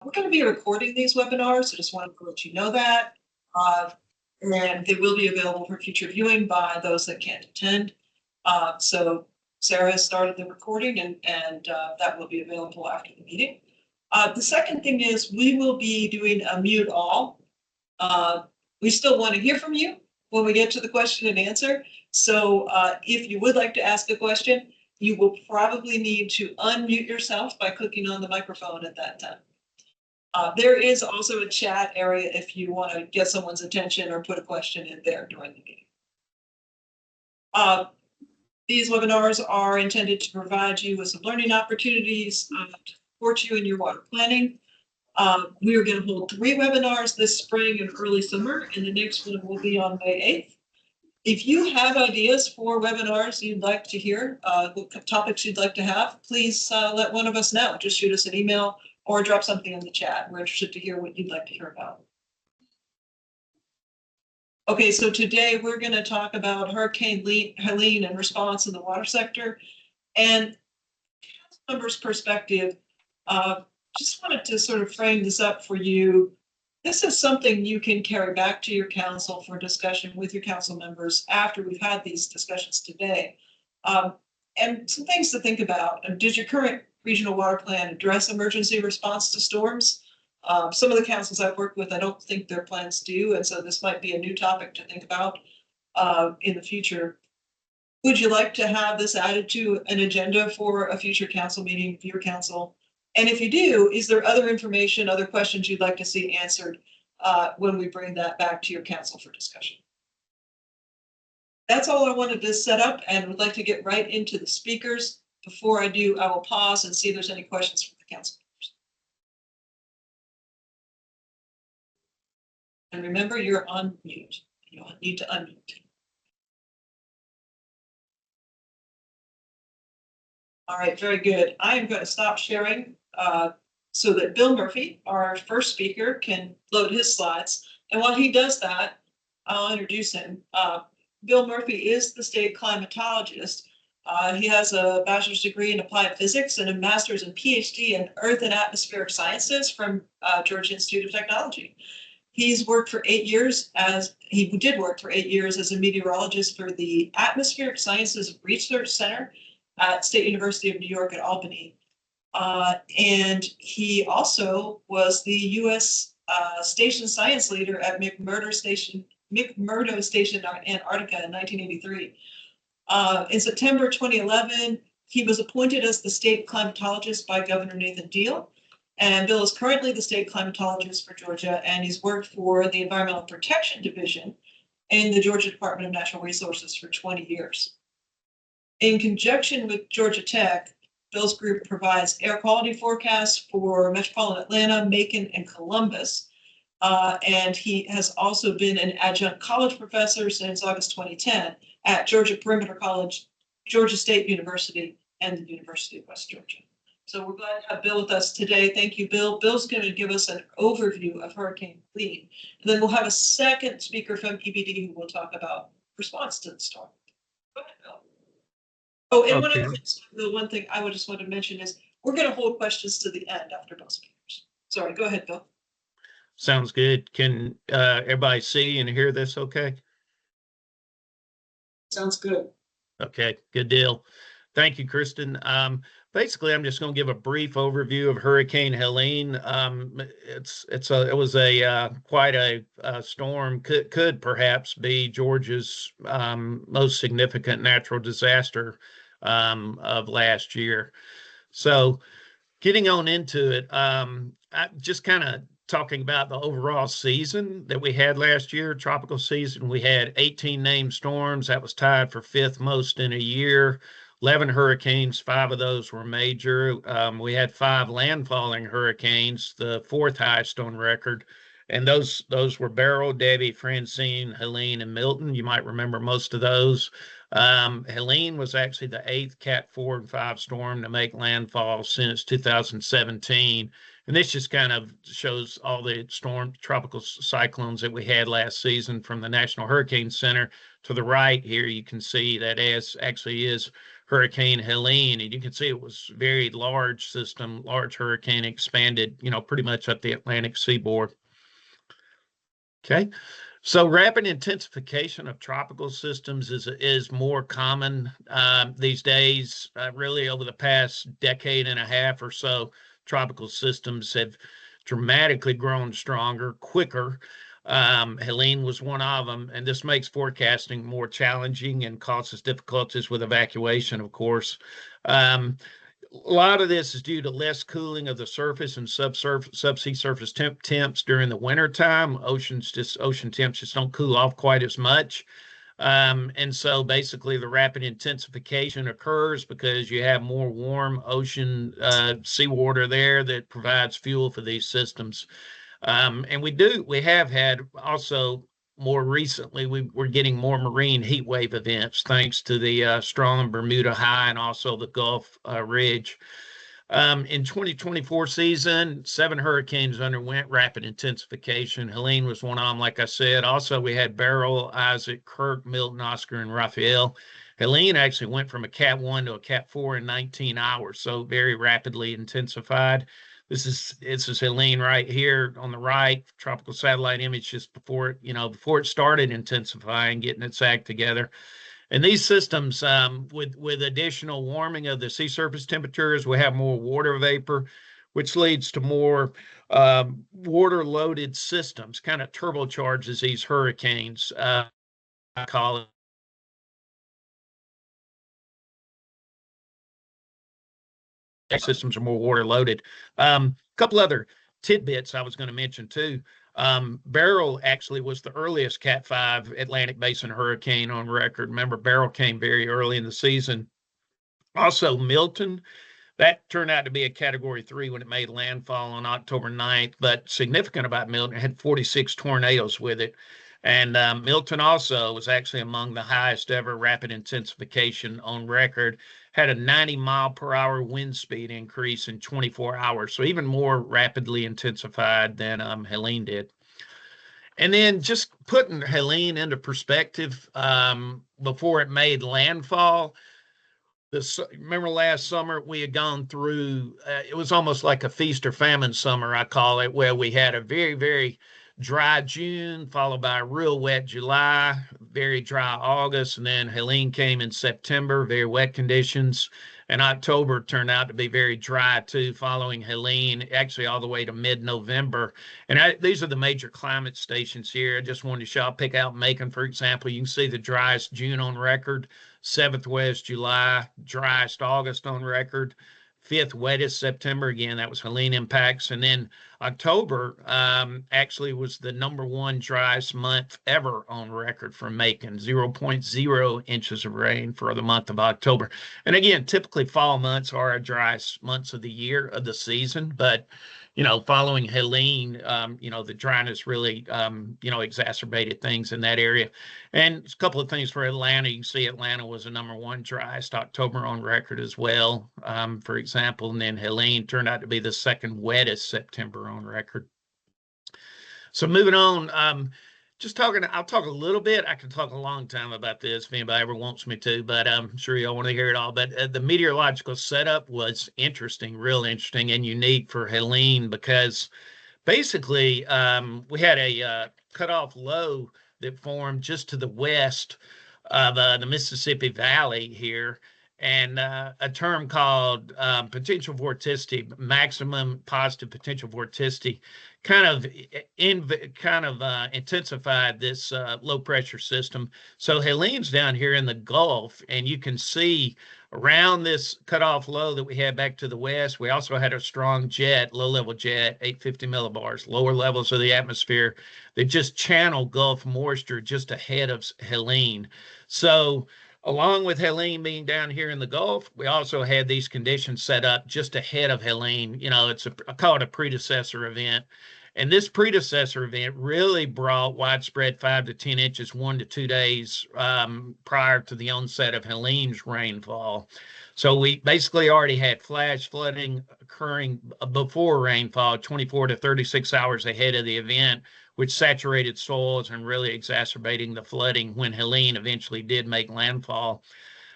We're going to be recording these webinars, so just wanted to let you know that. And they will be available for future viewing by those that can't attend. So Sarah has started the recording, and that will be available after the meeting. The second thing is we will be doing a mute all. We still want to hear from you when we get to the question and answer. So if you would like to ask a question, you will probably need to unmute yourself by clicking on the microphone at that time. There is also a chat area if you want to get someone's attention or put a question in there during the meeting. These webinars are intended to provide you with some learning opportunities to support you in your water planning. We are going to hold 3 webinars this spring and early summer, and the next one will be on May 8th. If you have ideas for webinars you'd like to hear, what topics you'd like to have, please let one of us know. Just shoot us an email or drop something in the chat. We're interested to hear what you'd like to hear about. Okay, so today we're going to talk about Hurricane Helene and response in the water sector. And council members' perspective, just wanted to sort of frame this up for you. This is something you can carry back to your council for discussion with your council members after we've had these discussions today. And some things to think about. Did your current regional water plan address emergency response to storms? Some of the councils I've worked with, I don't think their plans do, and so this might be a new topic to think about in the future. Would you like to have this added to an agenda for a future council meeting for your council? And if you do, is there other information, other questions you'd like to see answered when we bring that back to your council for discussion? That's all I wanted to set up, and would like to get right into the speakers. Before I do, I will pause and see if there's any questions from the council members. And remember, you're on mute. You'll need to unmute. All right, very good. I am going to stop sharing so that Bill Murphey, our first speaker, can load his slides. And while he does that, I'll introduce him. Bill Murphey is the state climatologist. He has a bachelor's degree in applied physics and a master's and PhD in earth and atmospheric sciences from Georgia Institute of Technology. He's worked for 8 years he did work for 8 years as a meteorologist for the Atmospheric Sciences Research Center at State University of New York at Albany. And he also was the U.S. Station Science Leader at McMurdo Station Antarctica in 1983. In September 2011, he was appointed as the state climatologist by Governor Nathan Deal. And Bill is currently the state climatologist for Georgia, and he's worked for the Environmental Protection Division in the Georgia Department of Natural Resources for 20 years. In conjunction with Georgia Tech, Bill's group provides air quality forecasts for metropolitan Atlanta, Macon, and Columbus. And he has also been an adjunct college professor since August 2010 at Georgia Perimeter College, Georgia State University, and the University of West Georgia. So we're glad to have Bill with us today. Thank you, Bill. Bill's going to give us an overview of Hurricane Helene. And then we'll have a second speaker from EPD who will talk about response to the storm. Go ahead, Bill. Oh, and okay. The one thing I would just want to mention is we're going to hold questions to the end after both speakers. Sorry, go ahead, Bill. Sounds good. Can everybody see and hear this okay? Sounds good. Okay, good deal. Thank you, Kristen. Basically, I'm just going to give a brief overview of Hurricane Helene. It was quite a storm. Could perhaps be Georgia's most significant natural disaster of last year. So, getting on into it, I just kind of talking about the overall season that we had last year, tropical season. We had 18 named storms. That was tied for 5th most in a year. 11 hurricanes, 5 of those were major. We had 5 landfalling hurricanes, the 4th highest on record, And those were Beryl, Debbie, Francine, Helene, and Milton. You might remember most of those. Helene was actually the 8th Cat 4 and 5 storm to make landfall since 2017. And this just kind of shows all the tropical cyclones that we had last season from the National Hurricane Center. To the right here, you can see that actually is Hurricane Helene, and you can see it was a very large system, large hurricane, expanded, pretty much up the Atlantic seaboard. Okay. So rapid intensification of tropical systems is more common these days. Really, over the past decade and a half or so, tropical systems have dramatically grown stronger, quicker. Helene was one of them, and this makes forecasting more challenging and causes difficulties with evacuation, of course. A lot of this is due to less cooling of the surface and subsea surface temps during the winter time. Ocean temps just don't cool off quite as much. And so basically the rapid intensification occurs because you have more warm ocean seawater there that provides fuel for these systems. And we have had also more recently, we're getting more marine heat wave events thanks to the strong Bermuda High and also the Gulf Ridge. In 2024 season, 7 hurricanes underwent rapid intensification. Helene was one of them, like I said. Also, we had Beryl, Isaac, Kirk, Milton, Oscar, and Raphael. Helene actually went from a Cat 1 to a Cat 4 in 19 hours, so very rapidly intensified. This is Helene right here on the right, tropical satellite image just before it started intensifying, getting its act together. And these systems, with additional warming of the sea surface temperatures, we have more water vapor, which leads to more water-loaded systems, kind of turbocharges these hurricanes. I call it. Systems are more water loaded. A couple other tidbits I was going to mention too. Beryl actually was the earliest Cat 5 Atlantic Basin hurricane on record. Remember, Beryl came very early in the season. Also, Milton, that turned out to be a Category 3 when it made landfall on October 9th, but significant about Milton, it had 46 tornadoes with it. And Milton also was actually among the highest ever rapid intensification on record, had a 90-mile-per-hour wind speed increase in 24 hours, so even more rapidly intensified than Helene did. And then just putting Helene into perspective, before it made landfall, remember last summer we had gone through, it was almost like a feast or famine summer, I call it, where we had a very, very dry June, followed by a real wet July, very dry August, and then Helene came in September, very wet conditions, and October turned out to be very dry too, following Helene, actually all the way to mid-November. And these are the major climate stations here. I just wanted to show, I'll pick out Macon, for example. You can see the driest June on record, 7th wettest July, driest August on record, 5th wettest September. Again, that was Helene impacts. And then October actually was the #1 driest month ever on record for Macon, 0.0 inches of rain for the month of October. And again, typically fall months are our driest months of the year, of the season, but following Helene, the dryness really, exacerbated things in that area. And a couple of things for Atlanta. You can see Atlanta was the #1 driest October on record as well, for example. And then Helene turned out to be the 2nd wettest September on record. So moving on, I'll talk a little bit. I can talk a long time about this if anybody ever wants me to, but I'm sure y'all want to hear it all. But the meteorological setup was interesting, real interesting and unique for Helene because basically we had a cutoff low that formed just to the west of the Mississippi Valley here, and a term called potential vorticity, maximum positive potential vorticity, kind of intensified this low pressure system. So Helene's down here in the Gulf, and you can see around this cutoff low that we had back to the west, we also had a strong jet, low-level jet, 850 millibars, lower levels of the atmosphere that just channel Gulf moisture just ahead of Helene. So along with Helene being down here in the Gulf, we also had these conditions set up just ahead of Helene. I call it a predecessor event. And this predecessor event really brought widespread 5 to 10 inches 1 to 2 days prior to the onset of Helene's rainfall. So we basically already had flash flooding occurring before rainfall, 24 to 36 hours ahead of the event, which saturated soils and really exacerbating the flooding when Helene eventually did make landfall.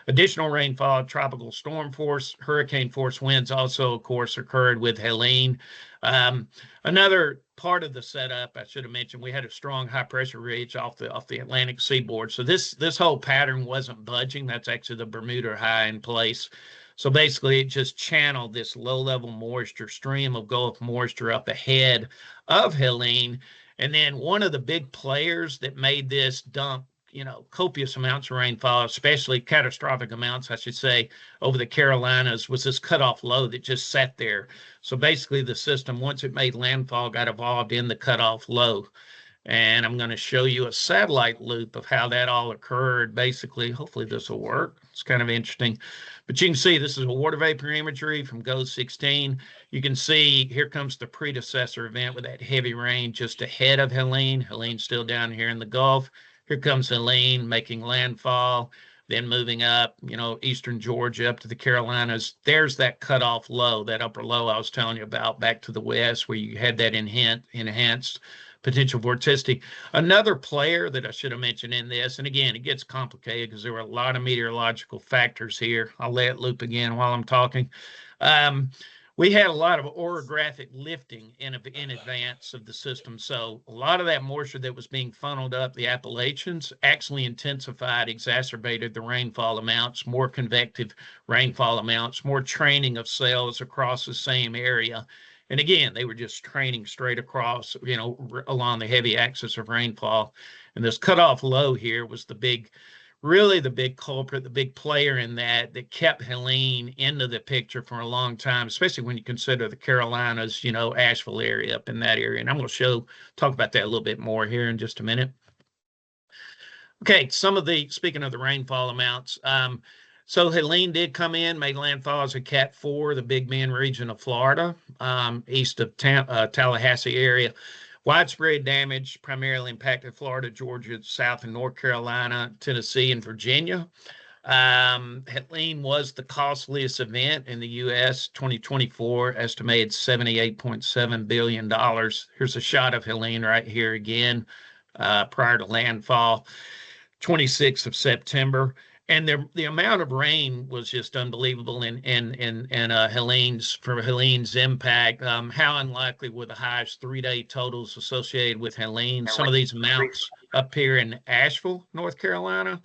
Additional rainfall, tropical storm force, hurricane force winds also, of course, occurred with Helene. Another part of the setup, I should have mentioned, we had a strong high pressure ridge off the Atlantic seaboard. So this whole pattern wasn't budging. That's actually the Bermuda high in place. So basically, it just channeled this low-level moisture, stream of Gulf moisture up ahead of Helene. And then one of the big players that made this dump copious amounts of rainfall, especially catastrophic amounts, I should say, over the Carolinas, was this cutoff low that just sat there. So basically the system, once it made landfall, got involved in the cutoff low. And I'm going to show you a satellite loop of how that all occurred. Basically, hopefully this will work. It's kind of interesting. But you can see this is a water vapor imagery from GOES 16. You can see here comes the predecessor event with that heavy rain just ahead of Helene. Helene's still down here in the Gulf. Here comes Helene making landfall, then moving up, eastern Georgia up to the Carolinas. There's that cutoff low, that upper low I was telling you about back to the west where you had that enhanced potential vorticity. Another player that I should have mentioned in this, and again, it gets complicated because there were a lot of meteorological factors here. I'll let it loop again while I'm talking. We had a lot of orographic lifting in advance of the system. So a lot of that moisture that was being funneled up the Appalachians actually intensified, exacerbated the rainfall amounts, more convective rainfall amounts, more training of cells across the same area. And again, they were just training straight across, along the heavy axis of rainfall. And this cutoff low here was really the big culprit, the big player in that kept Helene into the picture for a long time, especially when you consider the Carolinas, Asheville area up in that area. And I'm going to talk about that a little bit more here in just a minute. Okay, speaking of the rainfall amounts, so Helene did come in, made landfall as a Cat 4, the Big Bend region of Florida, east of Tallahassee area. Widespread damage primarily impacted Florida, Georgia, South and North Carolina, Tennessee, and Virginia. Helene was the costliest event in the U.S. 2024, estimated $78.7 billion. Here's a shot of Helene right here again, prior to landfall, 26th of September. And the amount of rain was just unbelievable in Helene's impact. How unlikely were the highest 3-day totals associated with Helene? Some of these amounts up here in Asheville, North Carolina,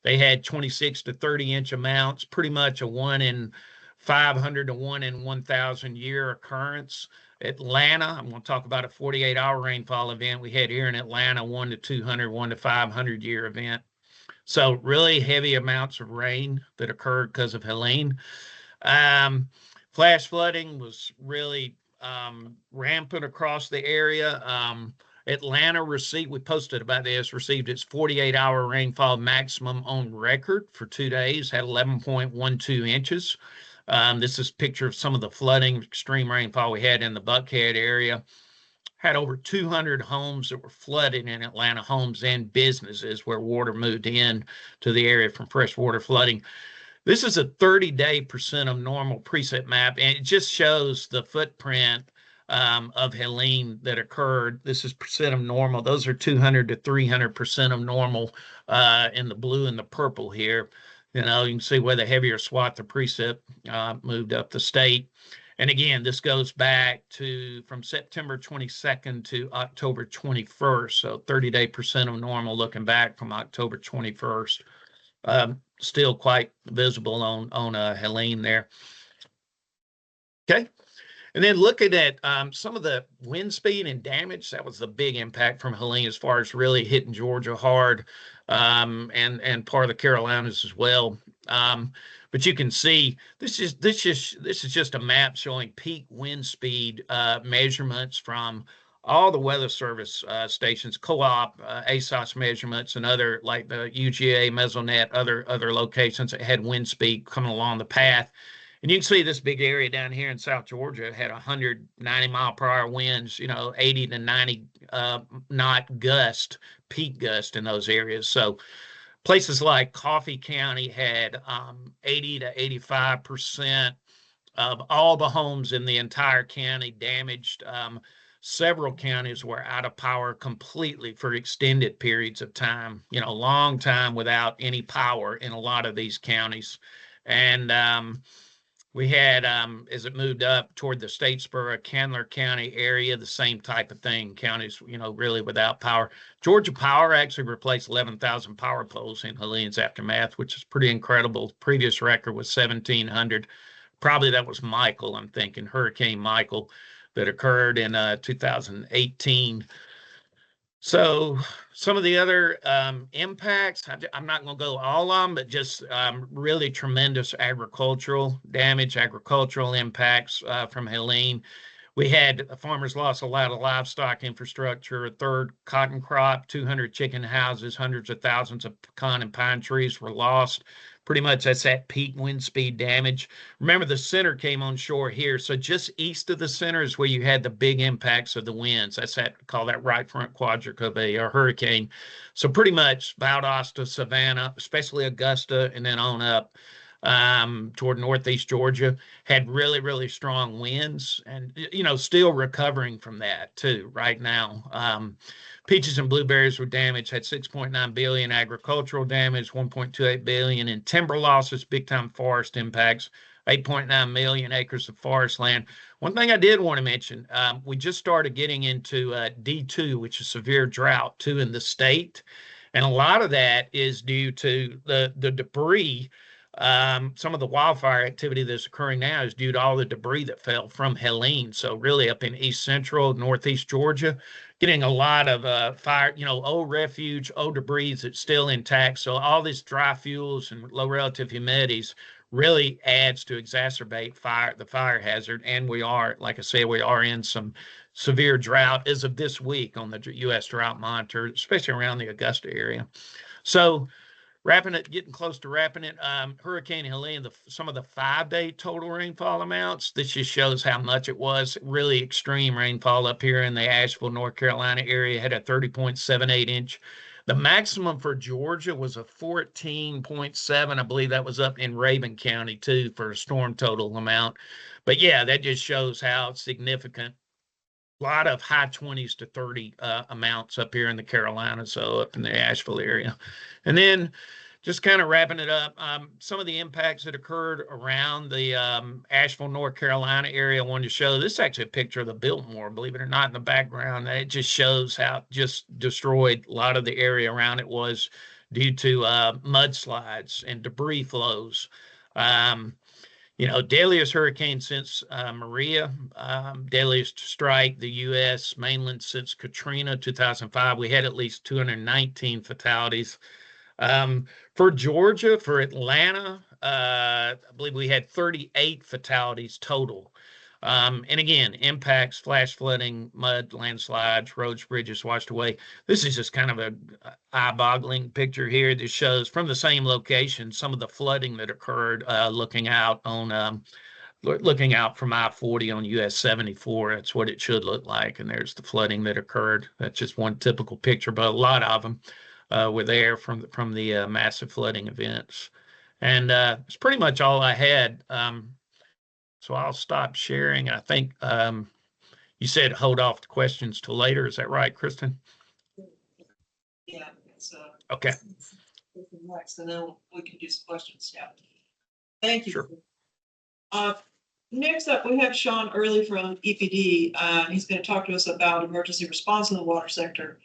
they had 26 to 30 inch amounts, pretty much a 1 in 500 to 1 in 1,000 year occurrence. Atlanta, I'm going to talk about a 48-hour rainfall event we had here in Atlanta, 1 to 200, 1 to 500 year event. So really heavy amounts of rain that occurred because of Helene. Flash flooding was really rampant across the area. Atlanta we posted about this, received its 48-hour rainfall maximum on record for 2 days, had 11.12 inches. This is a picture of some of the flooding, extreme rainfall we had in the Buckhead area. Had over 200 homes that were flooded in Atlanta, homes and businesses where water moved in to the area from freshwater flooding. This is a 30-day percent of normal preset map, and it just shows the footprint of Helene that occurred. This is percent of normal. Those are 200 to 300% of normal in the blue and the purple here. You can see where the heavier swath of precip moved up the state. And again, this goes back from September 22nd to October 21st. So 30-day percent of normal looking back from October 21st. Still quite visible on Helene there. Okay. And then looking at some of the wind speed and damage, that was the big impact from Helene as far as really hitting Georgia hard, and part of the Carolinas as well. But you can see this is just a map showing peak wind speed measurements from all the Weather Service stations, co-op, ASOS measurements, and other like the UGA, Mesonet, other locations that had wind speed coming along the path. And you can see this big area down here in South Georgia had 190-mile-per-hour winds, 80 to 90 knot gust, peak gust in those areas. So places like Coffee County had 80 to 85% of all the homes in the entire county damaged. Several counties were out of power completely for extended periods of time, long time without any power in a lot of these counties. And we had, as it moved up toward the Statesboro, Candler County area, the same type of thing. Counties, really without power. Georgia Power actually replaced 11,000 power poles in Helene's aftermath, which is pretty incredible. The previous record was 1,700. Probably that was Michael, I'm thinking, Hurricane Michael, that occurred in 2018. So some of the other impacts, I'm not going to go all on, but just really tremendous agricultural damage, agricultural impacts from Helene. We had farmers lost a lot of livestock infrastructure, a third cotton crop, 200 chicken houses, hundreds of thousands of pecan and pine trees were lost. Pretty much that's that peak wind speed damage. Remember, the center came on shore here. So just east of the center is where you had the big impacts of the winds. That's call that right front quadrant of a hurricane. So pretty much Valdosta, Savannah, especially Augusta, and then on up toward northeast Georgia, had really, really strong winds, and still recovering from that too right now. Peaches and blueberries were damaged, had 6.9 billion agricultural damage, 1.28 billion in timber losses, big time forest impacts, 8.9 million acres of forest land. One thing I did want to mention, we just started getting into D2, which is severe drought too in the state, and a lot of that is due to the debris. Some of the wildfire activity that's occurring now is due to all the debris that fell from Helene. So really up in east central, northeast Georgia, getting a lot of fire, old refuge, old debris that's still intact. So all these dry fuels and low relative humidities really adds to exacerbate the fire hazard. And we are, like I said, we are in some severe drought as of this week on the U.S. Drought Monitor, especially around the Augusta area. So getting close to wrapping it. Hurricane Helene, some of the 5-day total rainfall amounts. This just shows how much it was. Really extreme rainfall up here in the Asheville, North Carolina area. Had a 30.78 inch. The maximum for Georgia was a 14.7. I believe that was up in Raven County too for a storm total amount. But yeah, that just shows how significant. A lot of high 20s to 30 amounts up here in the Carolinas, so up in the Asheville area. And then just kind of wrapping it up, some of the impacts that occurred around the Asheville, North Carolina area. I wanted to show this is actually a picture of the Biltmore, believe it or not, in the background. It just shows how just destroyed a lot of the area around it was due to mudslides and debris flows. Deadliest hurricane since Maria, deadliest to strike the U.S. mainland since Katrina, 2005. We had at least 219 fatalities. For Georgia, for Atlanta, I believe we had 38 fatalities total. And again, impacts, flash flooding, mud, landslides, roads, bridges washed away. This is just kind of a eye-boggling picture here that shows from the same location some of the flooding that occurred looking out from I-40 on US 74. That's what it should look like. And there's the flooding that occurred. That's just one typical picture, but a lot of them were there from the massive flooding events. And it's pretty much all I had. So I'll stop sharing. I think you said hold off the questions till later. Is that right, Kristen? Yeah. Okay. Next, and then we can do some questions. Yeah. Thank you. Sure. Next up, we have Sean Early from EPD. He's going to talk to us about emergency response in the water sector.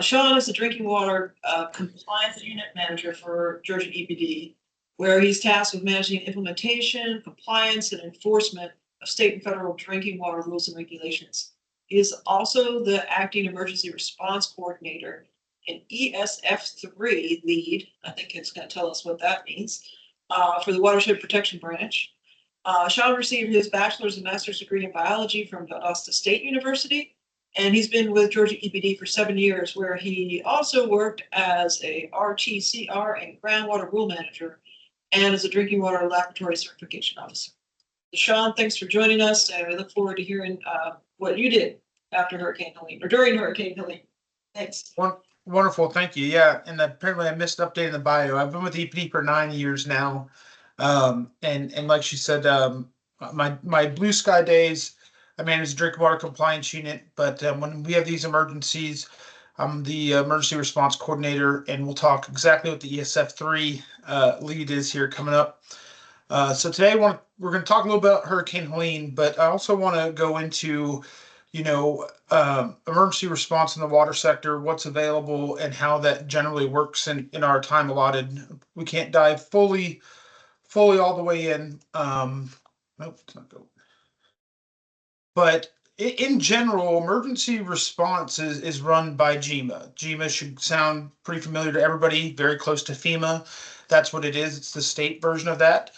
Sean is the drinking water compliance unit manager for Georgia EPD, where he's tasked with managing implementation, compliance, and enforcement of state and federal drinking water rules and regulations. He is also the acting emergency response coordinator and ESF3 lead. I think it's going to tell us what that means for the Watershed Protection Branch. Sean received his bachelor's and master's degree in biology from Valdosta State University, and he's been with Georgia EPD for 7 years, where he also worked as a RTCR and groundwater rule manager and as a drinking water laboratory certification officer. Sean, thanks for joining us, and we look forward to hearing what you did after Hurricane Helene or during Hurricane Helene. Thanks. Wonderful, thank you. Yeah, and apparently I missed updating the bio. I've been with EPD for 9 years now, and like she said, my blue sky days, I manage the drinking water compliance unit. But when we have these emergencies, I'm the emergency response coordinator, and we'll talk exactly what the ESF3 lead is here coming up. So today we're going to talk a little bit about Hurricane Helene, but I also want to go into, emergency response in the water sector, what's available, and how that generally works in our time allotted. We can't dive fully all the way in. Nope, it's not go. But in general, emergency response is run by GEMA. GEMA should sound pretty familiar to everybody, very close to FEMA. That's what it is. It's the state version of that.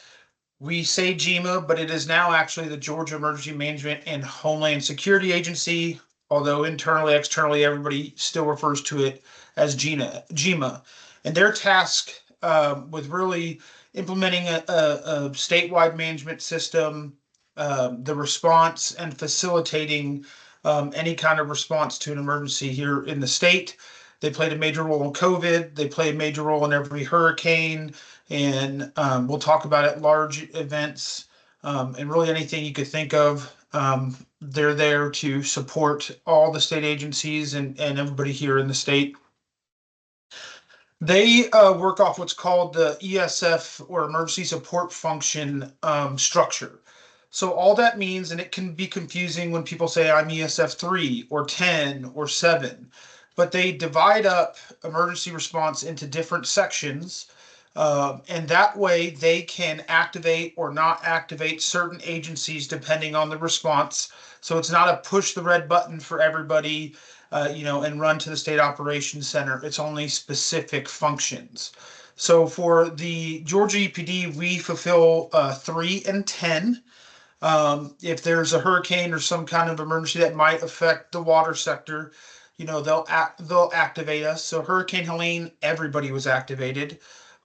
We say GEMA, but it is now actually the Georgia Emergency Management and Homeland Security Agency, although internally, externally, everybody still refers to it as GEMA. And their task with really implementing a statewide management system, the response, and facilitating any kind of response to an emergency here in the state. They played a major role in COVID. They play a major role in every hurricane. And we'll talk about it, large events, and really anything you could think of. They're there to support all the state agencies and everybody here in the state. They work off what's called the ESF, or Emergency Support Function structure. So all that means, and it can be confusing when people say I'm ESF 3 or 10 or 7, but they divide up emergency response into different sections. And that way they can activate or not activate certain agencies depending on the response. So it's not a push the red button for everybody, and run to the state operations center. It's only specific functions. So for the Georgia EPD, we fulfill 3 and 10. If there's a hurricane or some kind of emergency that might affect the water sector, they'll activate us. So Hurricane Helene, everybody was activated.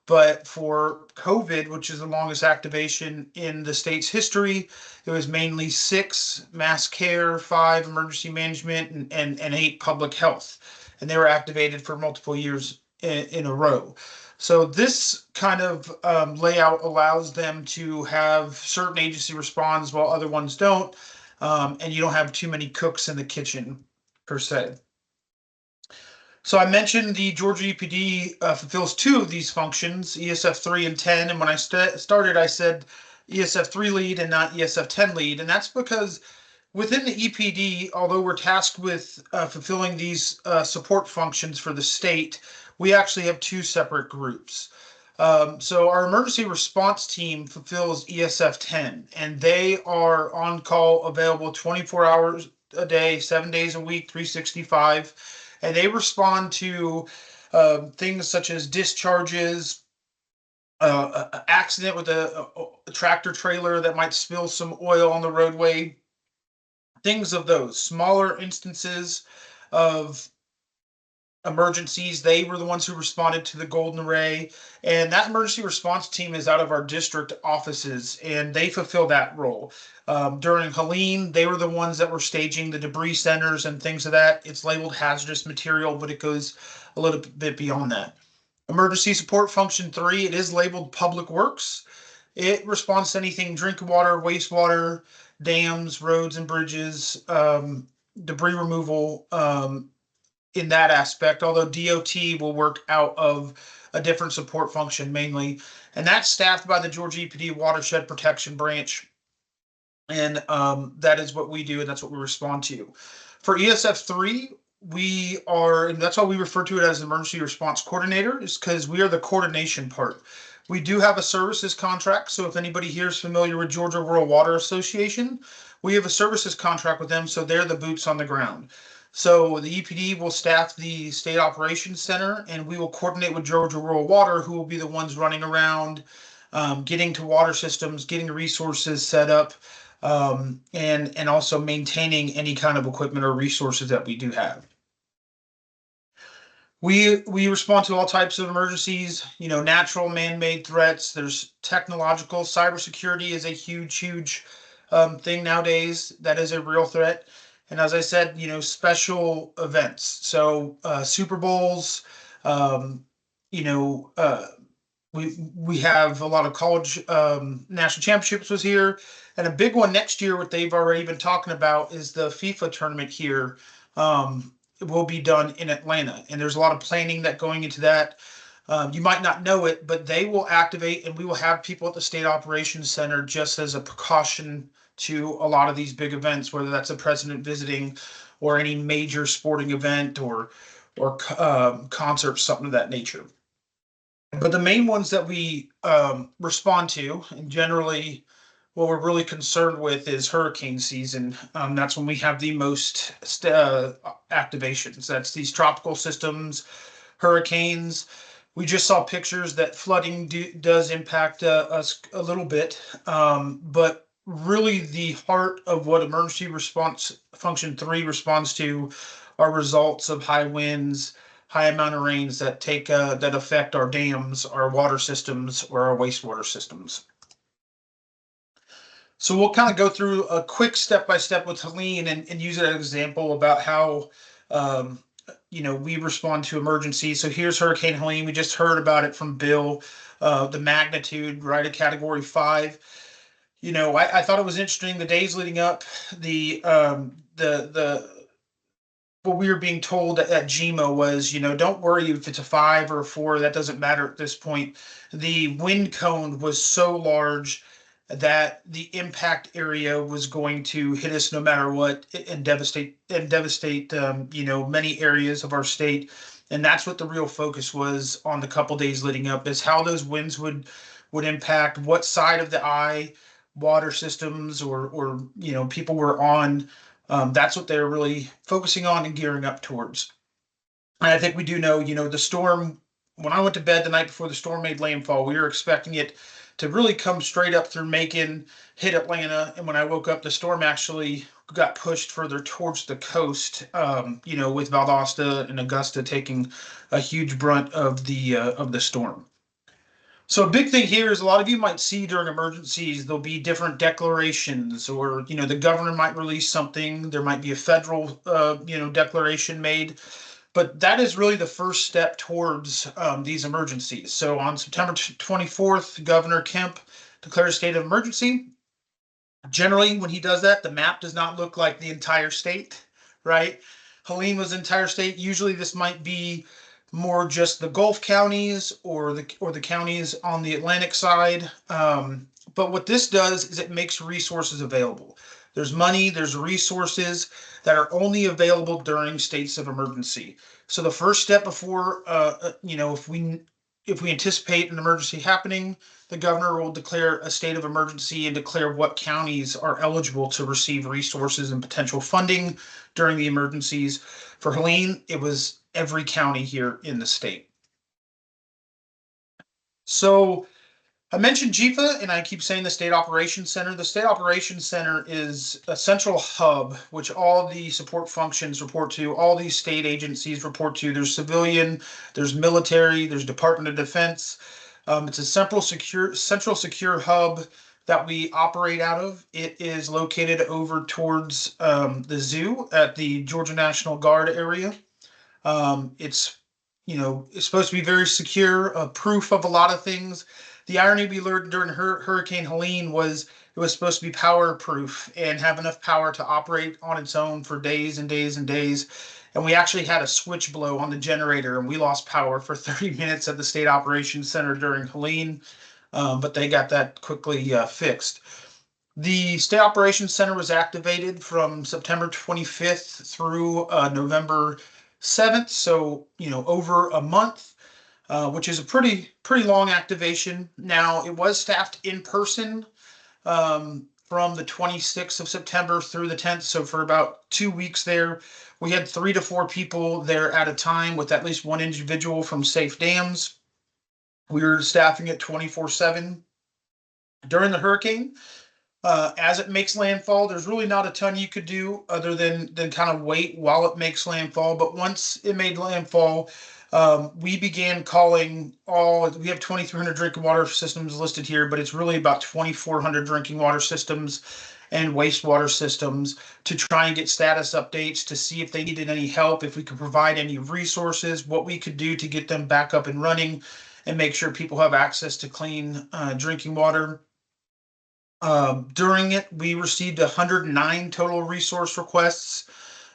But for COVID, which is the longest activation in the state's history, it was mainly 6 mass care, 5 emergency management, and 8 public health. And they were activated for multiple years in a row. So this kind of layout allows them to have certain agency responds while other ones don't. And you don't have too many cooks in the kitchen, per se. So I mentioned the Georgia EPD fulfills 2 of these functions, ESF 3 and 10. And when I started, I said ESF 3 lead and not ESF 10 lead. And that's because within the EPD, although we're tasked with fulfilling these support functions for the state, we actually have 2 separate groups. So our emergency response team fulfills ESF 10, and they are on call, available 24 hours a day, 7 days a week, 365. And they respond to things such as discharges, accident with a tractor trailer that might spill some oil on the roadway, things of those smaller instances of emergencies. They were the ones who responded to the golden array, and that emergency response team is out of our district offices, and they fulfill that role. During Helene, they were the ones that were staging the debris centers and things of that. It's labeled hazardous material, but it goes a little bit beyond that. Emergency support function 3, it is labeled public works. It responds to anything drinking water, wastewater, dams, roads and bridges, debris removal, in that aspect, although DOT will work out of a different support function mainly. And that's staffed by the Georgia EPD Watershed Protection Branch. And that is what we do, and that's what we respond to. For ESF 3, we are, and that's why we refer to it as emergency response coordinator, is because we are the coordination part. We do have a services contract. So if anybody here is familiar with Georgia Rural Water Association, we have a services contract with them. So they're the boots on the ground. So the EPD will staff the state operations center, and we will coordinate with Georgia Rural Water, who will be the ones running around, getting to water systems, getting resources set up, and also maintaining any kind of equipment or resources that we do have. We respond to all types of emergencies, natural, man-made threats. There's technological. Cybersecurity is a huge thing nowadays. That is a real threat. And as I said, special events. So Super Bowls, um, you know, uh, we have a lot of college national championships was here, and a big one next year. What they've already been talking about is the FIFA tournament here. It will be done in Atlanta, and there's a lot of planning that going into that. You might not know it, but they will activate, and we will have people at the State Operations Center just as a precaution to a lot of these big events, whether that's a president visiting or any major sporting event or concert, something of that nature. But the main ones that we respond to, and generally what we're really concerned with, is hurricane season. That's when we have the most activations. That's these tropical systems, hurricanes. We just saw pictures that flooding does impact us a little bit, but really the heart of what emergency response function 3 responds to are results of high winds, high amount of rains that that affect our dams, our water systems, or our wastewater systems. So we'll kind of go through a quick step-by-step with Helene and use it as an example about how we respond to emergencies. So here's Hurricane Helene. We just heard about it from Bill, the magnitude, right, a Category 5. I thought it was interesting the days leading up, the what we were being told at GMO was, don't worry if it's a 5 or a 4, that doesn't matter at this point. The wind cone was so large that the impact area was going to hit us no matter what and devastate many areas of our state. And that's what the real focus was on the couple days leading up, is how those winds would impact what side of the eye water systems or people were on. That's what they're really focusing on and gearing up towards. And I think we do know, the storm, when I went to bed the night before the storm made landfall, we were expecting it to really come straight up through Macon, hit Atlanta. And when I woke up, the storm actually got pushed further towards the coast, with Valdosta and Augusta taking a huge brunt of the storm. So a big thing here is a lot of you might see during emergencies, there'll be different declarations, or, the governor might release something. There might be a federal, declaration made, but that is really the first step towards these emergencies. So on September 24th, Governor Kemp declared a state of emergency. Generally, when he does that, the map does not look like the entire state, right? Helene was entire state. Usually this might be more just the Gulf counties or the counties on the Atlantic side. But what this does is it makes resources available. There's money, there's resources that are only available during states of emergency. So the first step before, if we anticipate an emergency happening, the governor will declare a state of emergency and declare what counties are eligible to receive resources and potential funding during the emergencies. For Helene, it was every county here in the state. So I mentioned GEFA, and I keep saying the State Operations Center. The State Operations Center is a central hub which all the support functions report to, all these state agencies report to. There's civilian, there's military, there's Department of Defense. It's a central secure hub that we operate out of. It is located over towards the zoo at the Georgia National Guard area. It's supposed to be very secure, proof of a lot of things. The irony we learned during Hurricane Helene was it was supposed to be power proof and have enough power to operate on its own for days and days and days. And we actually had a switch blow on the generator, and we lost power for 30 minutes at the State Operations Center during Helene, but they got that quickly fixed. The State Operations Center was activated from September 25th through November 7th, so over a month, which is a pretty long activation. Now, it was staffed in person from the 26th of September through the 10th, so for about 2 weeks there, we had 3 to 4 people there at a time, with at least one individual from Safe Dams. We were staffing it 24/7 during the hurricane. As it makes landfall, there's really not a ton you could do other than kind of wait while it makes landfall. But once it made landfall, we began calling all. We have 2,300 drinking water systems listed here, but it's really about 2,400 drinking water systems and wastewater systems to try and get status updates to see if they needed any help, if we could provide any resources, what we could do to get them back up and running, and make sure people have access to clean drinking water. During it, we received 109 total resource requests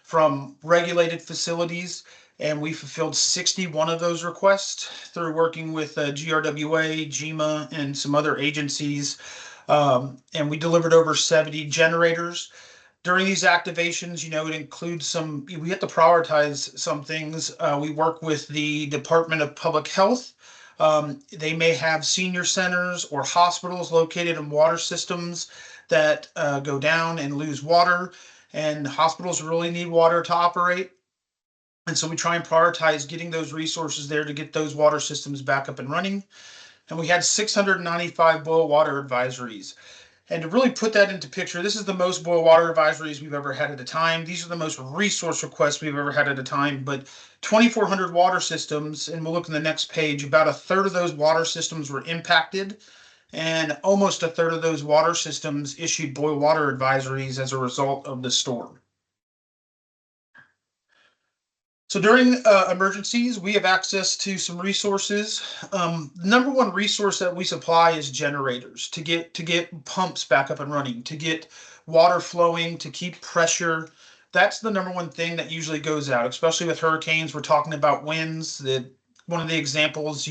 from regulated facilities, and we fulfilled 61 of those requests through working with GRWA, GEMA, and some other agencies. And we delivered over 70 generators. During these activations, it includes we have to prioritize some things. We work with the Department of Public Health. They may have senior centers or hospitals located in water systems that go down and lose water, and hospitals really need water to operate. And so we try and prioritize getting those resources there to get those water systems back up and running. And we had 695 boil water advisories. And to really put that into picture, this is the most boil water advisories we've ever had at a time. These are the most resource requests we've ever had at a time. But 2,400 water systems, and we'll look in the next page, about a third of those water systems were impacted, and almost a third of those water systems issued boil water advisories as a result of the storm. So during emergencies, we have access to some resources. The number one resource that we supply is generators to get pumps back up and running, to get water flowing, to keep pressure. That's the number one thing that usually goes out, especially with hurricanes. We're talking about winds. One of the examples,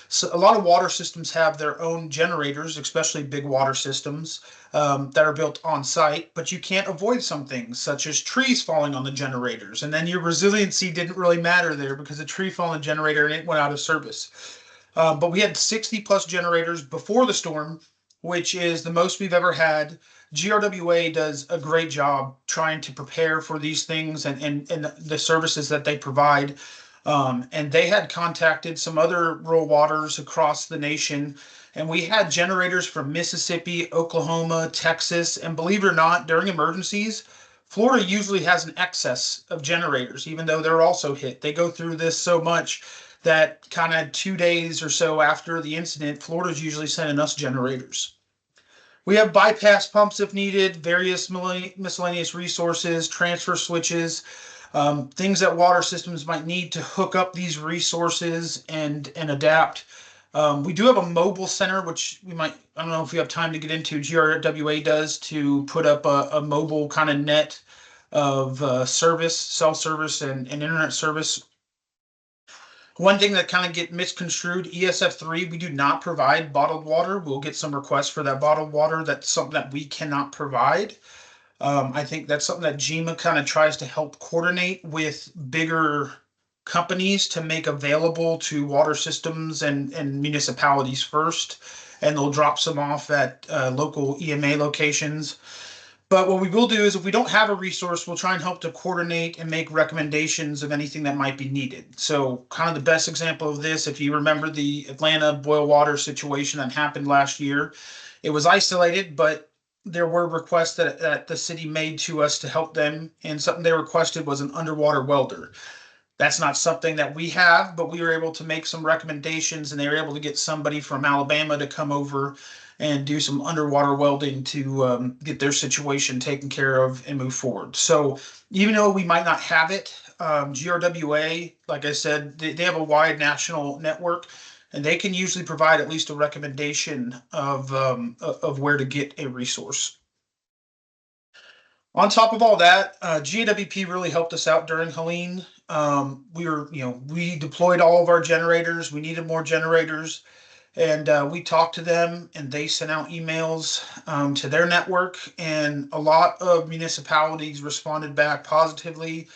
so a lot of water systems have their own generators, especially big water systems that are built on site, but you can't avoid some things such as trees falling on the generators. And then your resiliency didn't really matter there because a tree fell on the generator and it went out of service. But we had 60 plus generators before the storm, which is the most we've ever had. GRWA does a great job trying to prepare for these things and the services that they provide. And they had contacted some other rural waters across the nation. And we had generators from Mississippi, Oklahoma, Texas. And believe it or not, during emergencies, Florida usually has an excess of generators, even though they're also hit. They go through this so much that kind of 2 days or so after the incident, Florida's usually sending us generators. We have bypass pumps if needed, various miscellaneous resources, transfer switches, things that water systems might need to hook up these resources and adapt. We do have a mobile center, which I don't know if we have time to get into, GRWA does, to put up a mobile kind of net of service, cell service and internet service. One thing that kind of get misconstrued, ESF3, we do not provide bottled water. We'll get some requests for that bottled water. That's something that we cannot provide. I think that's something that GEMA kind of tries to help coordinate with bigger companies to make available to water systems and municipalities first, and they'll drop some off at local EMA locations. But what we will do is if we don't have a resource, we'll try and help to coordinate and make recommendations of anything that might be needed. So kind of the best example of this, if you remember the Atlanta boil water situation that happened last year, it was isolated, but there were requests that the city made to us to help them, and something they requested was an underwater welder. That's not something that we have, but we were able to make some recommendations, and they were able to get somebody from Alabama to come over and do some underwater welding to get their situation taken care of and move forward. So even though we might not have it, GRWA, like I said, they have a wide national network, and they can usually provide at least a recommendation of where to get a resource. On top of all that, GAEPD really helped us out during Helene. We deployed all of our generators. We needed more generators, and we talked to them, and they sent out emails to their network, and a lot of municipalities responded back positively.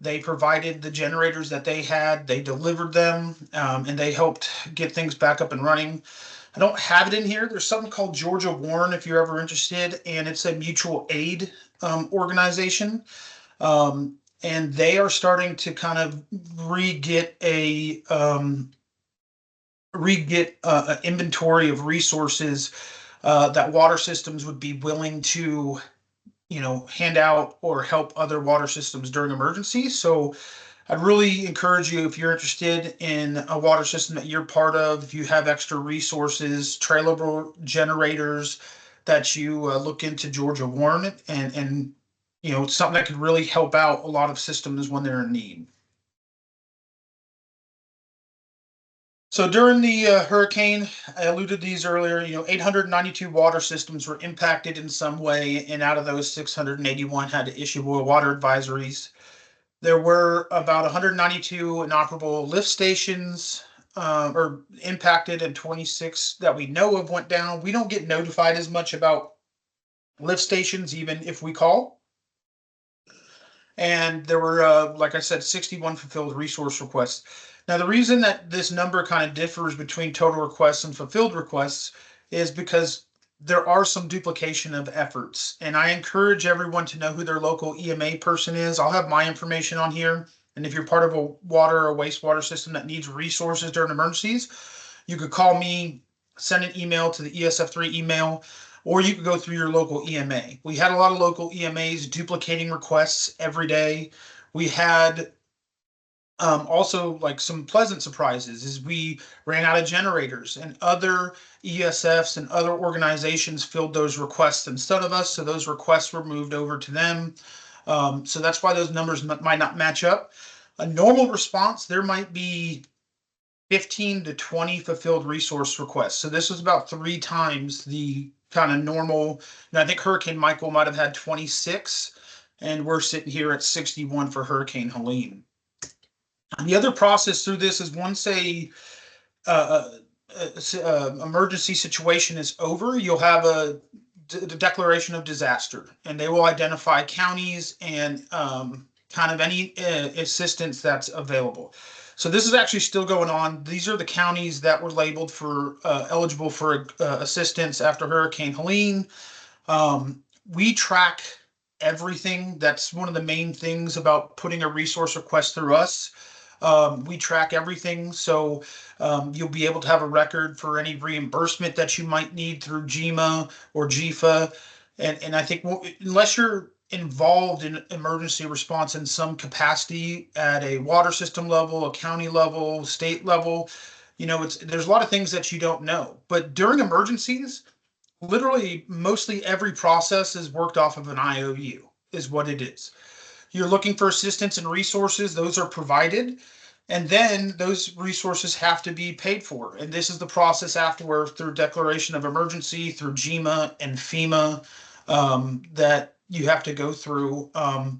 They provided the generators that they had, they delivered them, and they helped get things back up and running. I don't have it in here. There's something called Georgia Warren, if you're ever interested, and it's a mutual aid organization. And they are starting to kind of re-get an inventory of resources that water systems would be willing to, hand out or help other water systems during emergencies. So I'd really encourage you, if you're interested in a water system that you're part of, if you have extra resources, trailable generators, that you look into Georgia Warren, and it's something that could really help out a lot of systems when they're in need. So during the hurricane, I alluded to these earlier, 892 water systems were impacted in some way, and out of those, 681 had to issue boil water advisories. There were about 192 inoperable lift stations or impacted, and 26 that we know of went down. We don't get notified as much about lift stations, even if we call. And there were, like I said, 61 fulfilled resource requests. Now, the reason that this number kind of differs between total requests and fulfilled requests is because there are some duplication of efforts. And I encourage everyone to know who their local EMA person is. I'll have my information on here. And if you're part of a water or wastewater system that needs resources during emergencies, you could call me, send an email to the ESF3 email, or you could go through your local EMA. We had a lot of local EMAs duplicating requests every day. We had also, like, some pleasant surprises is we ran out of generators, and other ESFs and other organizations filled those requests instead of us. So those requests were moved over to them. So that's why those numbers might not match up. A normal response, there might be 15 to 20 fulfilled resource requests. So this was about 3 times the kind of normal. And I think Hurricane Michael might have had 26, and we're sitting here at 61 for Hurricane Helene. And the other process through this is, once a emergency situation is over, you'll have a declaration of disaster, and they will identify counties and kind of any assistance that's available. So this is actually still going on. These are the counties that were labeled for eligible for assistance after Hurricane Helene. We track everything. That's one of the main things about putting a resource request through us. We track everything, so you'll be able to have a record for any reimbursement that you might need through GMA or GFA. And I think, unless you're involved in emergency response in some capacity at a water system level, a county level, state level, there's a lot of things that you don't know. But during emergencies, literally mostly every process is worked off of an IOU, is what it is. You're looking for assistance and resources, those are provided, and then those resources have to be paid for. And this is the process afterward, through declaration of emergency, through GMA and FEMA, that you have to go through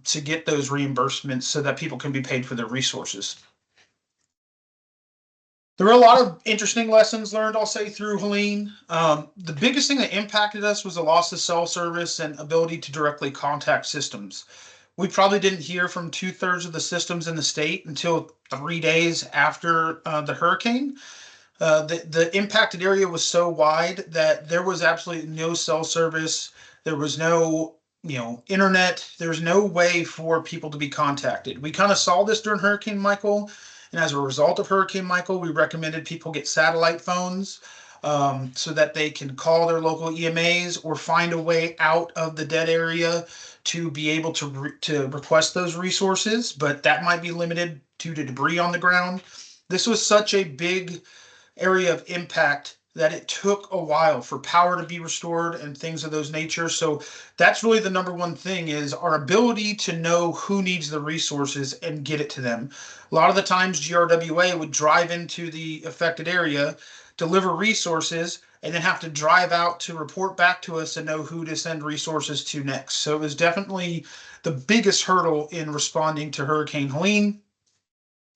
to get those reimbursements so that people can be paid for their resources. There were a lot of interesting lessons learned, I'll say, through Helene. The biggest thing that impacted us was the loss of cell service and ability to directly contact systems. We probably didn't hear from 2/3 of the systems in the state until 3 days after the hurricane. The impacted area was so wide that there was absolutely no cell service. There was no, internet. There's no way for people to be contacted. We kind of saw this during Hurricane Michael. And as a result of Hurricane Michael, we recommended people get satellite phones so that they can call their local EMAs or find a way out of the dead area to be able to request those resources. But that might be limited due to debris on the ground. This was such a big area of impact that it took a while for power to be restored and things of those nature. So that's really the number one thing, is our ability to know who needs the resources and get it to them. A lot of the times GRWA would drive into the affected area, deliver resources, and then have to drive out to report back to us and know who to send resources to next. So it was definitely the biggest hurdle in responding to Hurricane Helene.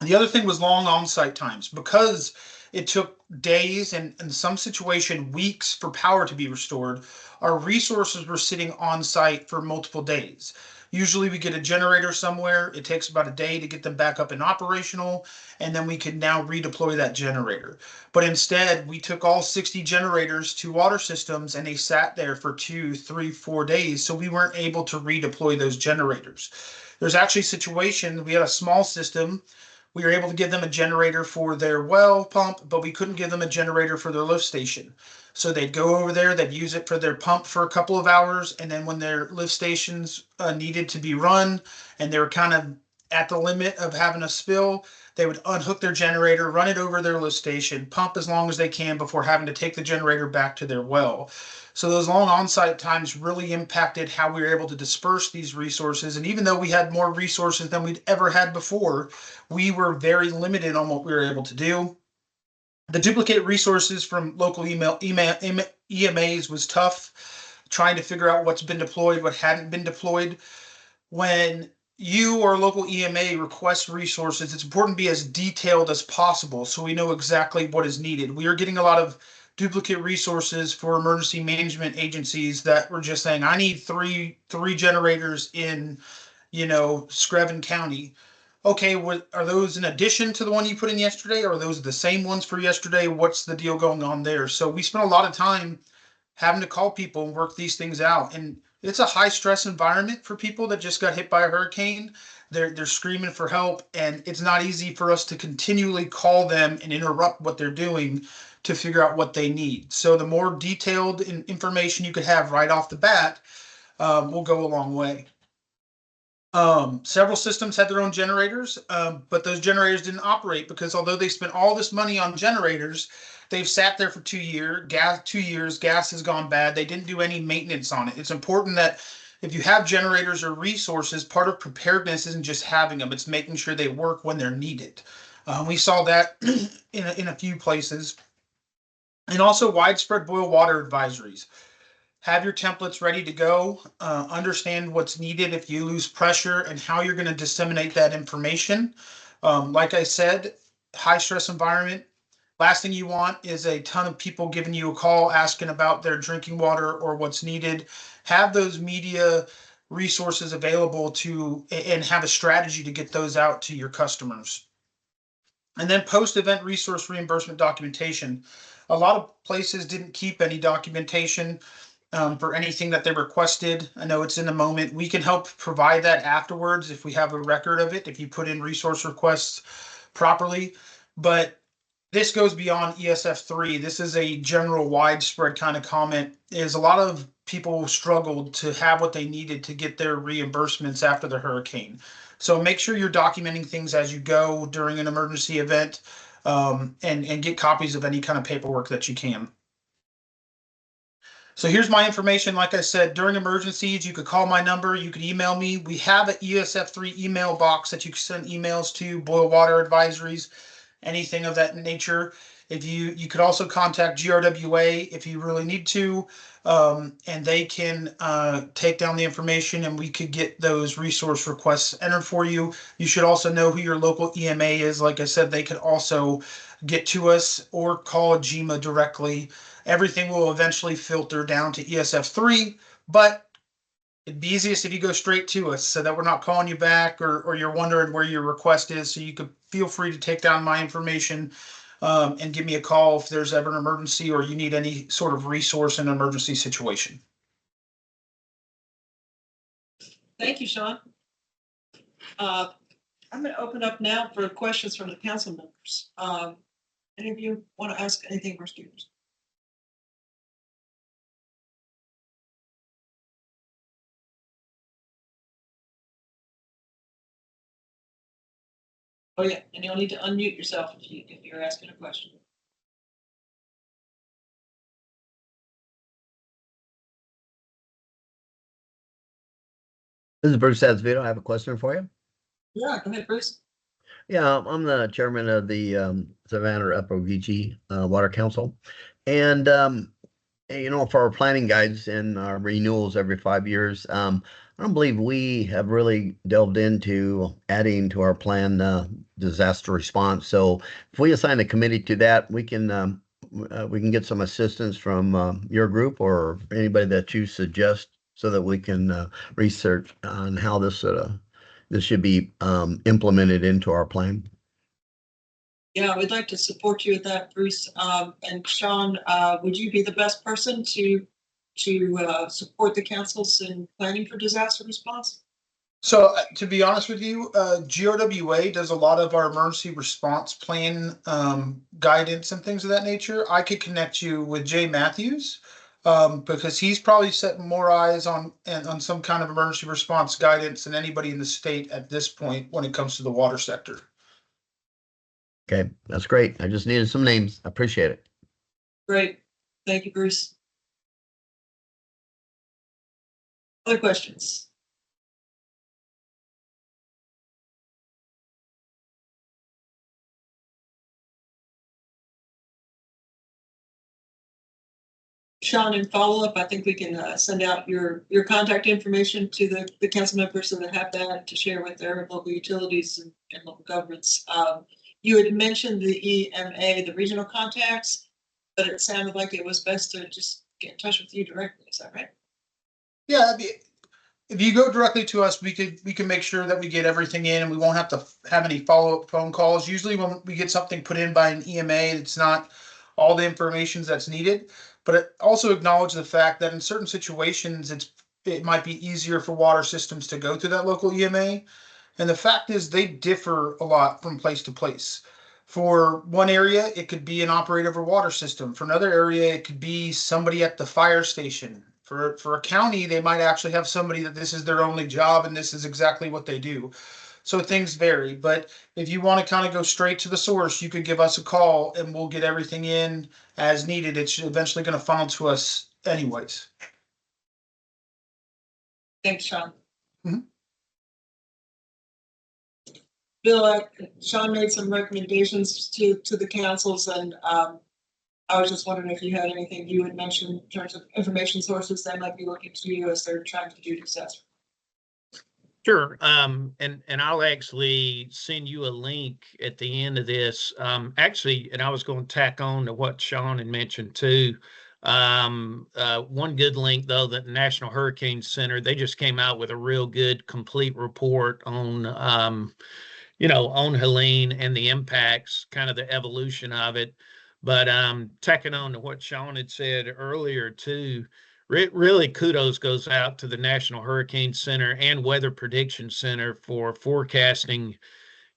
The other thing was long on-site times. Because it took days and in some situation weeks for power to be restored, our resources were sitting on site for multiple days. Usually we get a generator somewhere, it takes about a day to get them back up and operational, and then we can now redeploy that generator. But instead, we took all 60 generators to water systems and they sat there for 2, 3, 4 days, so we weren't able to redeploy those generators. There's actually situations, we had a small system We were able to give them a generator for their well pump, but we couldn't give them a generator for their lift station. So they'd go over there, they'd use it for their pump for a couple of hours, and then when their lift stations needed to be run and they were kind of at the limit of having a spill, they would unhook their generator, run it over their lift station, pump as long as they can before having to take the generator back to their well. So those long on-site times really impacted how we were able to disperse these resources. And even though we had more resources than we'd ever had before, we were very limited on what we were able to do. The duplicate resources from local EMAs was tough, trying to figure out what's been deployed, what hadn't been deployed. When you or a local EMA requests resources, it's important to be as detailed as possible so we know exactly what is needed. We are getting a lot of duplicate resources for emergency management agencies that were just saying, I need three generators in, Screven County. Okay, are those in addition to the one you put in yesterday, or are those the same ones for yesterday? What's the deal going on there? So we spent a lot of time having to call people and work these things out. And it's a high stress environment for people that just got hit by a hurricane. They're screaming for help, and it's not easy for us to continually call them and interrupt what they're doing to figure out what they need. So the more detailed information you could have right off the bat will go a long way. Several systems had their own generators, but those generators didn't operate because although they spent all this money on generators, they've sat there for 2 years. Gas has gone bad. They didn't do any maintenance on it. It's important that if you have generators or resources, part of preparedness isn't just having them, it's making sure they work when they're needed. We saw that in a few places. And also widespread boil water advisories. Have your templates ready to go, understand what's needed if you lose pressure and how you're going to disseminate that information. Like I said, high stress environment. Last thing you want is a ton of people giving you a call asking about their drinking water or what's needed. Have those media resources available and have a strategy to get those out to your customers. And then post-event resource reimbursement documentation. A lot of places didn't keep any documentation for anything that they requested. I know it's in the moment. We can help provide that afterwards if we have a record of it, if you put in resource requests properly. But this goes beyond ESF3. This is a general widespread kind of comment, is a lot of people struggled to have what they needed to get their reimbursements after the hurricane. So make sure you're documenting things as you go during an emergency event, and get copies of any kind of paperwork that you can. So here's my information. Like I said, during emergencies, you could call my number, you could email me. We have an ESF3 email box that you can send emails to, boil water advisories, anything of that nature. If you could also contact GRWA if you really need to, and they can take down the information and we could get those resource requests entered for you. You should also know who your local EMA is. Like I said, they could also get to us or call GMA directly. Everything will eventually filter down to ESF3, but it'd be easiest if you go straight to us so that we're not calling you back or you're wondering where your request is. So you could feel free to take down my information and give me a call if there's ever an emergency or you need any sort of resource in an emergency situation. Thank you, Sean. I'm going to open up now for questions from the council members. Any of you want to ask anything for students? Oh yeah, and you'll need to unmute yourself if you're asking a question. This is Bruce Azevedo. I have a question for you. Yeah, go ahead, Bruce. Yeah, I'm the chairman of the Savannah Upper Ogeechee Water Council. And, for our planning guides and our renewals every 5 years, I don't believe we have really delved into adding to our plan disaster response. So if we assign a committee to that, we can get some assistance from your group or anybody that you suggest so that we can research on how this should be implemented into our plan. Yeah, we'd like to support you with that, Bruce. And Sean, would you be the best person to support the councils in planning for disaster response? So to be honest with you, GOWA does a lot of our emergency response plan guidance and things of that nature. I could connect you with Jay Matthews because he's probably set more eyes on some kind of emergency response guidance than anybody in the state at this point when it comes to the water sector. Okay, that's great. I just needed some names. I appreciate it. Great. Thank you, Bruce. Other questions? Sean, in follow-up, I think we can send out your contact information to the council members so they have that to share with their local utilities and local governments. You had mentioned the EMA, the regional contacts, but it sounded like it was best to just get in touch with you directly. Is that right? Yeah, if you go directly to us, we can make sure that we get everything in, and we won't have to have any follow-up phone calls. Usually, when we get something put in by an EMA, it's not all the information that's needed. But it also acknowledge the fact that in certain situations, it might be easier for water systems to go to that local EMA. And the fact is, they differ a lot from place to place. For one area, it could be an operator of a water system. For another area, it could be somebody at the fire station. For a county, they might actually have somebody that this is their only job and this is exactly what they do. So things vary. But if you want to kind of go straight to the source, you could give us a call and we'll get everything in as needed. It's eventually going to funnel to us anyways. Thanks, Sean. Mhm. Bill, Sean made some recommendations to the councils, and I was just wondering if you had anything you would mention in terms of information sources that might be looking to you as they're trying to do this assessment. Sure. And I'll actually send you a link at the end of this. Actually, and I was going to tack on to what Sean had mentioned too. One good link though, that the National Hurricane Center, they just came out with a real good complete report on on Helene and the impacts, kind of the evolution of it. But tacking on to what Sean had said earlier too, really kudos goes out to the National Hurricane Center and Weather Prediction Center for forecasting,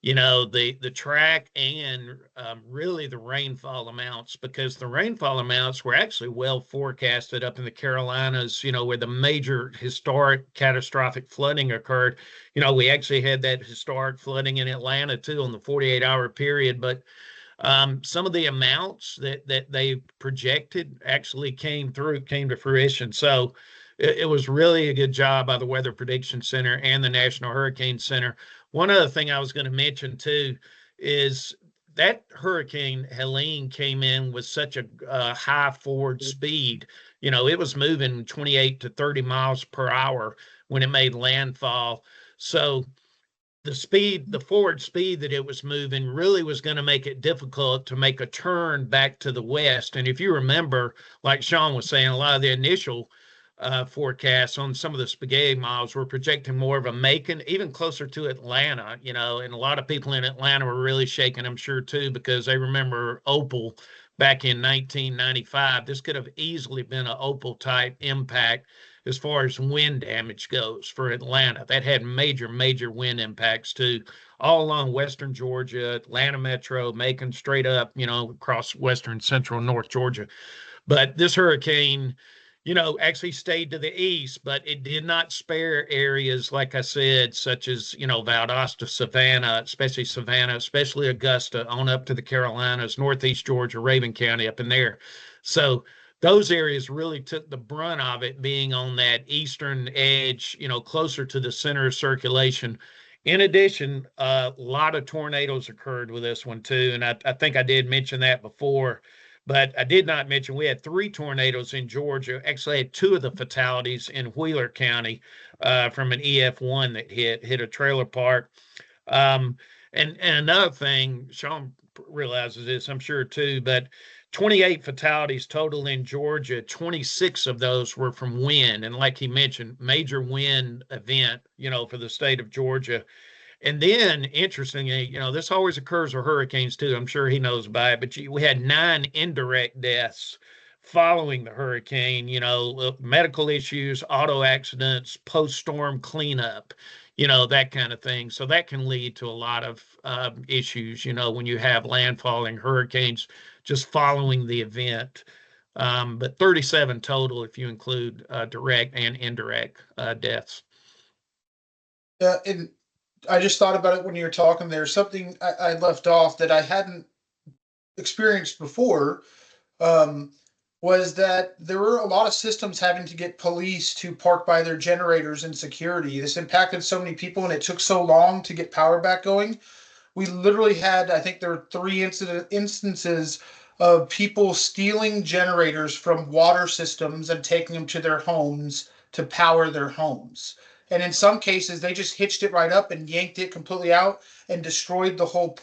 the track and really the rainfall amounts, because the rainfall amounts were actually well forecasted up in the Carolinas, where the major historic catastrophic flooding occurred. We actually had that historic flooding in Atlanta too on the 48-hour period, but some of the amounts that they projected actually came to fruition. So it was really a good job by the Weather Prediction Center and the National Hurricane Center. One other thing I was going to mention too is that Hurricane Helene came in with such a high forward speed. It was moving 28 to 30 miles per hour when it made landfall. So the forward speed that it was moving really was going to make it difficult to make a turn back to the west. And if you remember, like Sean was saying, a lot of the initial forecasts on some of the spaghetti miles were projecting more of a Macon, even closer to Atlanta, and a lot of people in Atlanta were really shaking, I'm sure too, because they remember Opal back in 1995. This could have easily been an Opal type impact as far as wind damage goes for Atlanta. That had major, major wind impacts too, all along western Georgia, Atlanta Metro, Macon, straight up, across western central North Georgia. But this hurricane, actually stayed to the east, but it did not spare areas, like I said, such as, Valdosta, Savannah, especially Augusta, on up to the Carolinas, Northeast Georgia, Raven County, up in there. So those areas really took the brunt of it, being on that eastern edge, closer to the center of circulation. In addition, a lot of tornadoes occurred with this one too. And I think I did mention that before, but I did not mention we had 3 tornadoes in Georgia. Actually, I had 2 of the fatalities in Wheeler County from an EF1 that hit a trailer park. And another thing, Sean realizes this, I'm sure too, but 28 fatalities total in Georgia. 26 of those were from wind. And like he mentioned, major wind event, for the state of Georgia. And then, interestingly, this always occurs with hurricanes too. I'm sure he knows about it, but we had 9 indirect deaths following the hurricane, medical issues, auto accidents, post-storm cleanup, that kind of thing. So that can lead to a lot of issues, when you have landfalling hurricanes just following the event. But 37 total if you include direct and indirect deaths. And I just thought about it when you were talking. There's something I left off that I hadn't experienced before. Was that there were a lot of systems having to get police to park by their generators and security. This impacted so many people, and it took so long to get power back going. We literally had, I think there were 3 instances of people stealing generators from water systems and taking them to their homes to power their homes. And in some cases, they just hitched it right up and yanked it completely out and destroyed the whole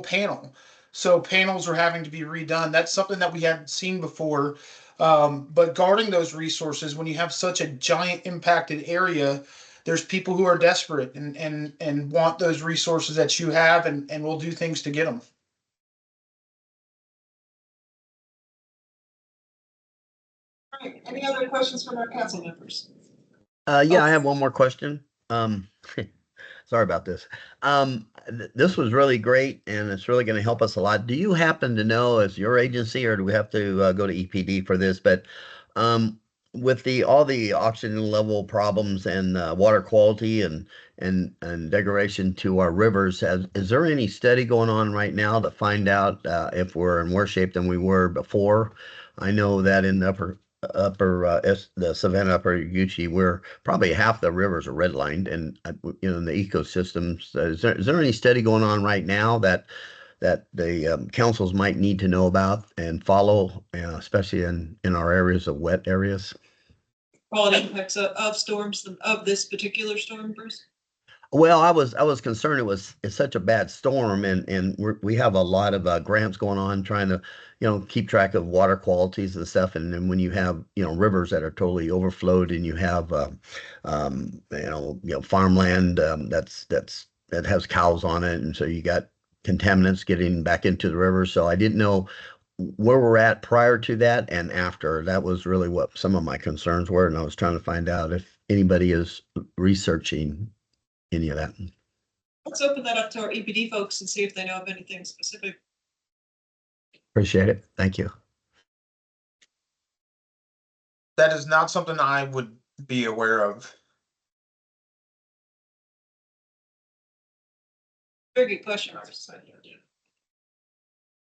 panel. So panels were having to be redone. That's something that we hadn't seen before. But guarding those resources, when you have such a giant impacted area, there's people who are desperate and want those resources that you have and will do things to get them. All right, any other questions from our council members? Yeah, I have one more question. Sorry about this. This was really great, and it's really going to help us a lot. Do you happen to know, as your agency, or do we have to go to EPD for this? But with all the oxygen level problems and water quality and degradation to our rivers, is there any study going on right now to find out if we're in worse shape than we were before? I know that in the the Savannah Upper Yuchi, where probably half the rivers are redlined, and in the ecosystems, is there any study going on right now that the councils might need to know about and follow, especially in our areas of wet areas? Quality impacts of storms, of this particular storm, Bruce? Well, I was concerned it's such a bad storm, and we have a lot of grants going on trying to keep track of water qualities and stuff. And then when you have rivers that are totally overflowed, and you have farmland that has cows on it, and so you got contaminants getting back into the river. So I didn't know where we're at prior to that and after. That was really what some of my concerns were, and I was trying to find out if anybody is researching any of that. Let's open that up to our EPD folks and see if they know of anything specific. Appreciate it. Thank you. That is not something I would be aware of. Very good question, Bruce.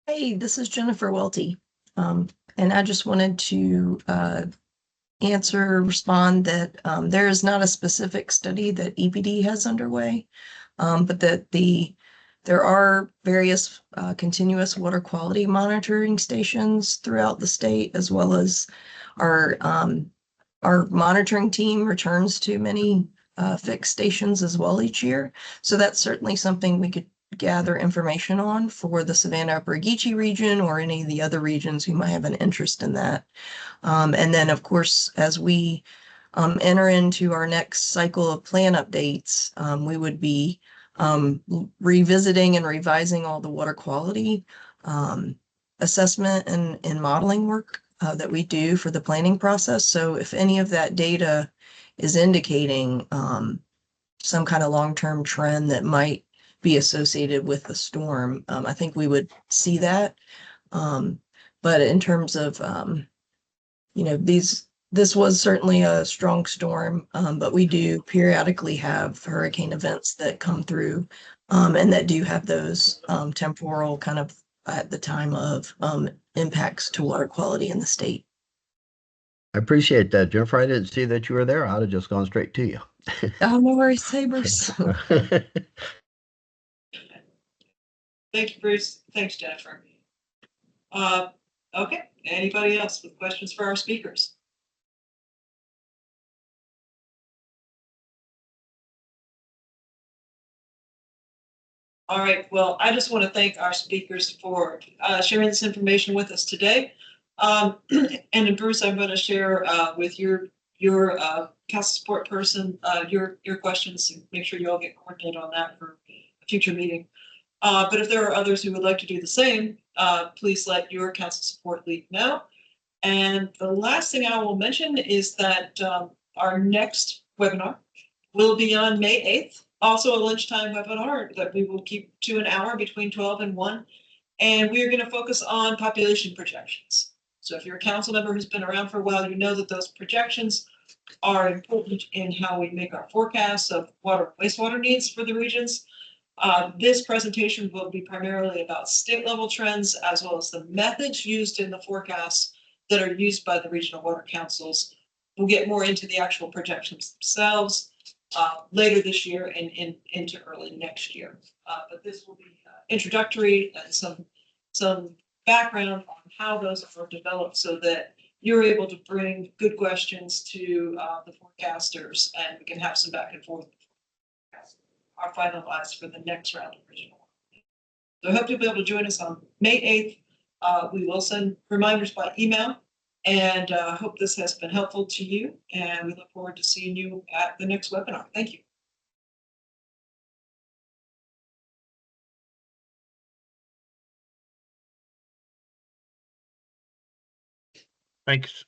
Hey, this is Jennifer Welty. And I just wanted to respond that there is not a specific study that EPD has underway, but that there are various continuous water quality monitoring stations throughout the state, as well as our monitoring team returns to many fixed stations as well each year. So that's certainly something we could gather information on for the Savannah Upper Geechee region or any of the other regions who might have an interest in that. And then, of course, as we enter into our next cycle of plan updates, we would be revisiting and revising all the water quality assessment and modeling work that we do for the planning process. So if any of that data is indicating some kind of long-term trend that might be associated with the storm, I think we would see that. But in terms of this was certainly a strong storm, but we do periodically have hurricane events that come through and that do have those temporal kind of at the time of impacts to water quality in the state. I appreciate that, Jennifer. I didn't see that you were there. I'd have just gone straight to you. Oh, no worries, hey, Bruce. Thank you, Bruce. Thanks, Jennifer. Okay, anybody else with questions for our speakers? All right, well, I just want to thank our speakers for sharing this information with us today. And then Bruce, I'm going to share with your council support person your questions and make sure you all get coordinated on that for a future meeting. But if there are others who would like to do the same, please let your council support lead know. And the last thing I will mention is that our next webinar will be on May 8th. also a lunchtime webinar that we will keep to an hour between 12 and 1. And we are going to focus on population projections. So if you're a council member who's been around for a while, you know that those projections are important in how we make our forecasts of water and wastewater needs for the regions. This presentation will be primarily about state level trends, as well as the methods used in the forecasts that are used by the regional water councils. We'll get more into the actual projections themselves later this year and into early next year. But this will be introductory and some background on how those are developed so that you're able to bring good questions to the forecasters and we can have some back and forth. Are finalized for the next round of regional. So I hope you'll be able to join us on May 8th. We will send reminders by email and hope this has been helpful to you. And we look forward to seeing you at the next webinar. Thank you. Thanks.